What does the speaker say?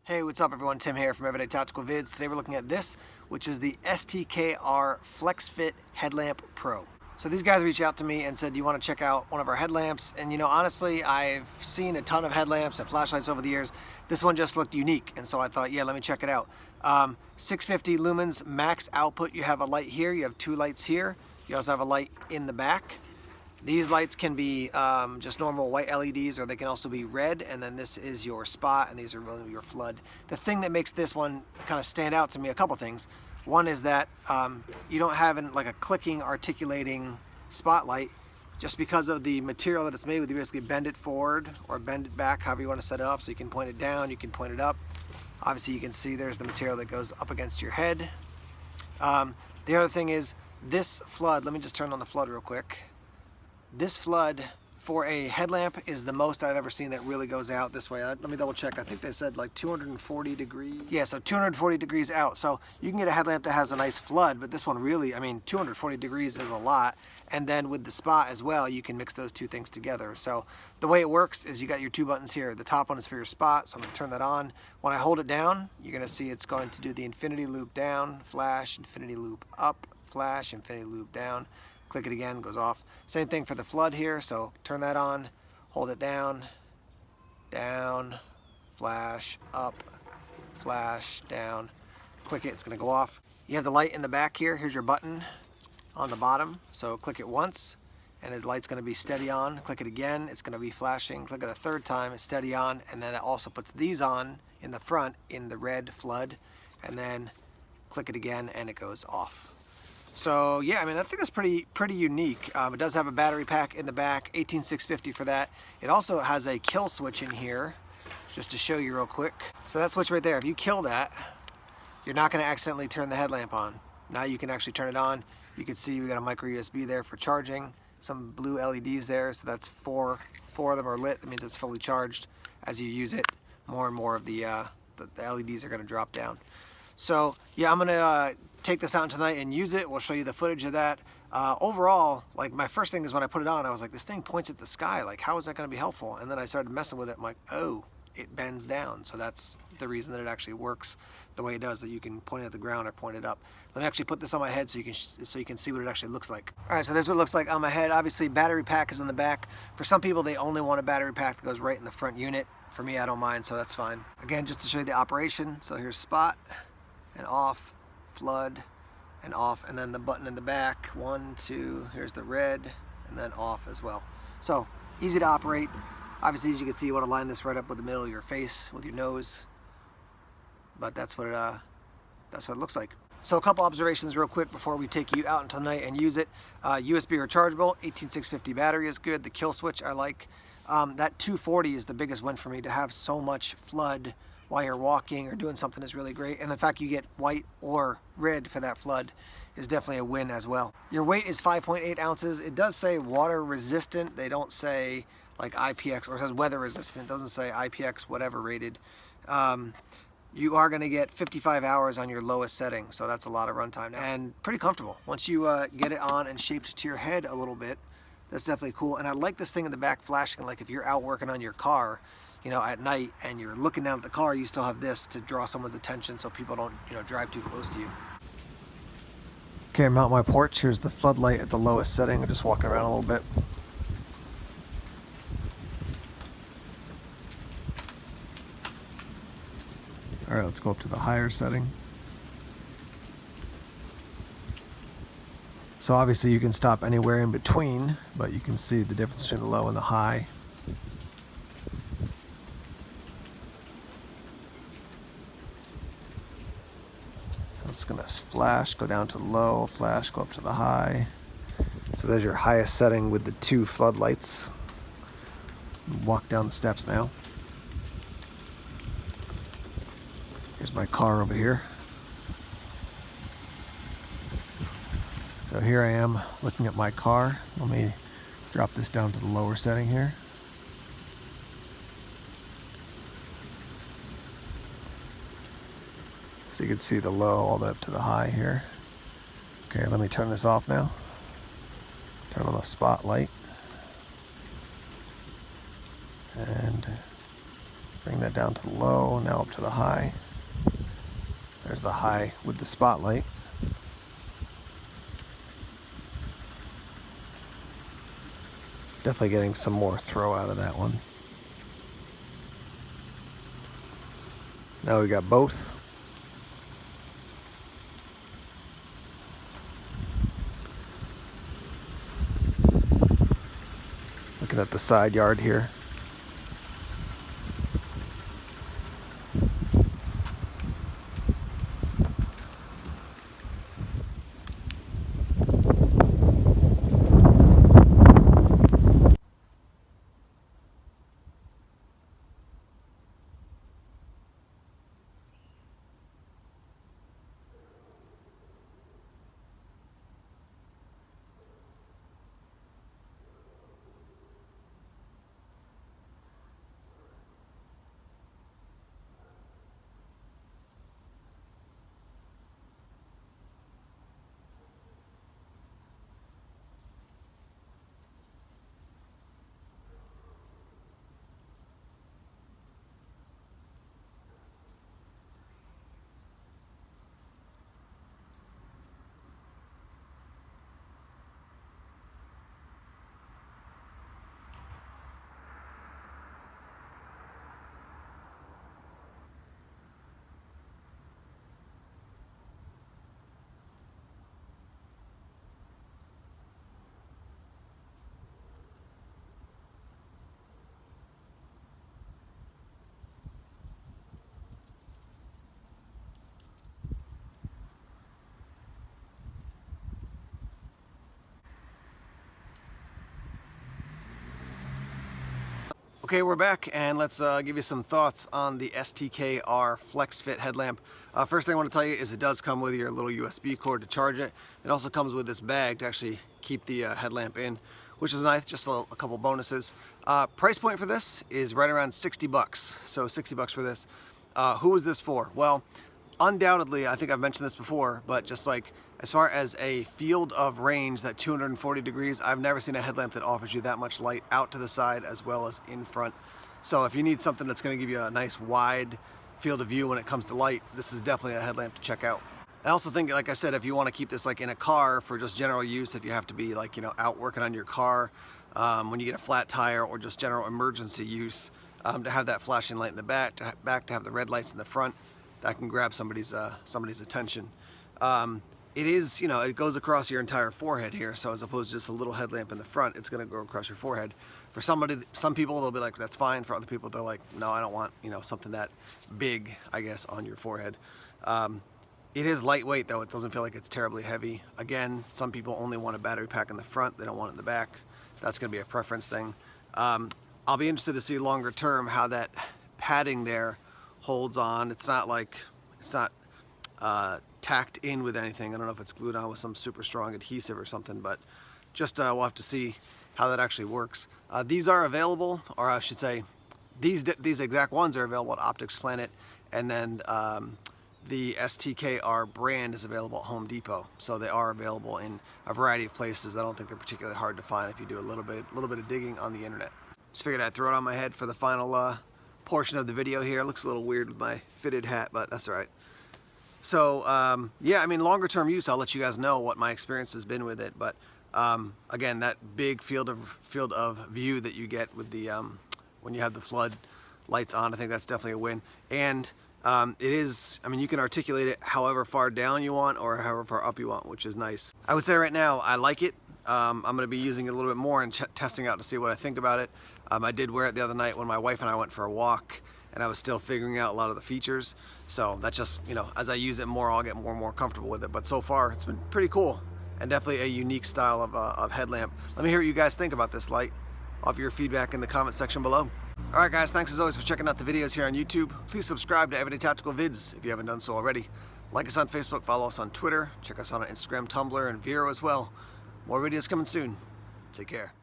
Hey, what's up everyone? Tim here from Everyday Tactical Vids. Today we're looking at this, which is the STKR Flexfit Headlamp Pro. So these guys reached out to me and said, do you want to check out one of our headlamps? And you know, honestly, I've seen a ton of headlamps and flashlights over the years. This one just looked unique, and so I thought, yeah, let me check it out. 650 lumens max output. You have a light here, you have two lights here. You also have a light in the back. These lights can be just normal white LEDs, or they can also be red, and then this is your spot, and these are really your flood. The thing that makes this one kind of stand out to me, a couple things. One is that you don't have like a clicking, articulating spotlight. Just because of the material that it's made with, you basically bend it forward or bend it back, however you want to set it up. So you can point it down, you can point it up. Obviously you can see there's the material that goes up against your head. The other thing is this flood, let me just turn on the flood real quick. This flood for a headlamp is the most I've ever seen that really goes out this way. Let me double check. I think they said like 240 degrees. Yeah, so 240 degrees out. So you can get a headlamp that has a nice flood, but this one really, I mean, 240 degrees is a lot. And then with the spot as well, you can mix those two things together. So the way it works is you got your two buttons here. The top one is for your spot, so I'm gonna turn that on. When I hold it down, you're gonna see it's going to do the infinity loop down, flash, infinity loop up, flash, infinity loop down. Click it again, goes off. Same thing for the flood here, so turn that on, hold it down, down, flash, up, flash, down. Click it, it's gonna go off. You have the light in the back here. Here's your button on the bottom. So click it once, and the light's gonna be steady on. Click it again, it's gonna be flashing. Click it a third time, it's steady on, and then it also puts these on in the front in the red flood, and then click it again, and it goes off. So yeah, I mean, I think it's pretty unique. It does have a battery pack in the back, 18650 for that. It also has a kill switch in here, just to show you real quick. So that switch right there, if you kill that, you're not gonna accidentally turn the headlamp on. Now you can actually turn it on. You can see we got a micro USB there for charging, some blue LEDs there, so that's four of them are lit. That means it's fully charged. As you use it, more and more of the LEDs are gonna drop down. So yeah, I'm gonna take this out tonight and use it. We'll show you the footage of that. Overall, like my first thing is when I put it on, I was like, this thing points at the sky. Like, how is that gonna be helpful? And then I started messing with it. I'm like, oh, it bends down. So that's the reason that it actually works the way it does, that you can point it at the ground or point it up. Let me actually put this on my head so you can see what it actually looks like. All right, so this is what it looks like on my head. Obviously, battery pack is in the back. For some people, they only want a battery pack that goes right in the front unit. For me, I don't mind, so that's fine. Again, just to show you the operation. So here's spot and off, flood and off, and then the button in the back, 1, 2, here's the red, and then off as well. So easy to operate. Obviously, as you can see, you want to line this right up with the middle of your face, with your nose, but that's what it looks like. So a couple observations real quick before we take you out into the night and use it. USB rechargeable, 18650 battery is good. The kill switch I like. That 240 is the biggest win for me. To have so much flood while you're walking or doing something is really great, and the fact you get white or red for that flood is definitely a win as well. Your weight is 5.8 ounces. It does say water resistant. They don't say like IPX, or it says weather resistant. It doesn't say IPX whatever rated. You are going to get 55 hours on your lowest setting, so that's a lot of runtime, and pretty comfortable. Once you get it on and shaped to your head a little bit, that's definitely cool. And I like this thing in the back flashing, like if you're out working on your car, you know, at night, and you're looking down at the car, you still have this to draw someone's attention so people don't, you know, drive too close to you. Okay, I'm out on my porch. Here's the floodlight at the lowest setting. I'm just walking around a little bit. All right, let's go up to the higher setting. So obviously you can stop anywhere in between, but you can see the difference between the low and the high. It's gonna flash, go down to low, flash, go up to the high. So there's your highest setting with the two floodlights. Walk down the steps now. Here's my car over here. So here I am looking at my car. Let me drop this down to the lower setting here. So you can see the low all the way up to the high here. Okay, let me turn this off now. Turn on the spotlight. And bring that down to the low, now up to the high. There's the high with the spotlight. Definitely getting some more throw out of that one. Now we got both. Looking at the side yard here. Okay, we're back, and let's give you some thoughts on the STKR Flexfit headlamp. First thing I want to tell you is it does come with your little USB cord to charge it. It also comes with this bag to actually keep the headlamp in, which is nice, just a couple bonuses. Price point for this is right around 60 bucks, so 60 bucks for this. Who is this for? Well, undoubtedly, I think I've mentioned this before, but just like as far as a field of range, that 240 degrees, I've never seen a headlamp that offers you that much light out to the side as well as in front. So if you need something that's going to give you a nice wide field of view when it comes to light, this is definitely a headlamp to check out. I also think, like I said, if you want to keep this like in a car for just general use, if you have to be like, you know, out working on your car, when you get a flat tire, or just general emergency use, to have that flashing light in the back, to have the red lights in the front, that can grab somebody's attention. It is, you know, it goes across your entire forehead here, so as opposed to just a little headlamp in the front, it's going to go across your forehead. For some people, they'll be like, that's fine. For other people, they're like, no, I don't want, you know, something that big, I guess, on your forehead. It is lightweight, though. It doesn't feel like it's terribly heavy. Again, some people only want a battery pack in the front. They don't want it in the back. That's going to be a preference thing. I'll be interested to see longer term how that padding there holds on. It's not like, it's not tacked in with anything. I don't know if it's glued on with some super strong adhesive or something, but just we'll have to see how that actually works. These are available, or I should say, these exact ones are available at Optics Planet, and then the STKR brand is available at Home Depot. So they are available in a variety of places. I don't think they're particularly hard to find if you do a little bit of digging on the internet. Just figured I'd throw it on my head for the final portion of the video here. It looks a little weird with my fitted hat, but that's all right. So yeah, I mean, longer term use, I'll let you guys know what my experience has been with it. But again, that big field of view that you get with the when you have the flood lights on, I think that's definitely a win. And it is, I mean, you can articulate it however far down you want or however far up you want, which is nice. I would say right now I like it. I'm going to be using it a little bit more and testing out to see what I think about it. I did wear it the other night when my wife and I went for a walk, and I was still figuring out a lot of the features. So that's just, you know, as I use it more, I'll get more and more comfortable with it. But so far, it's been pretty cool and definitely a unique style of headlamp. Let me hear what you guys think about this light. I'll have your feedback in the comment section below. All right, guys, thanks as always for checking out the videos here on YouTube. Please subscribe to Everyday Tactical Vids if you haven't done so already. Like us on Facebook, follow us on Twitter, check us out on Instagram, Tumblr, and Vero as well. More videos coming soon. Take care.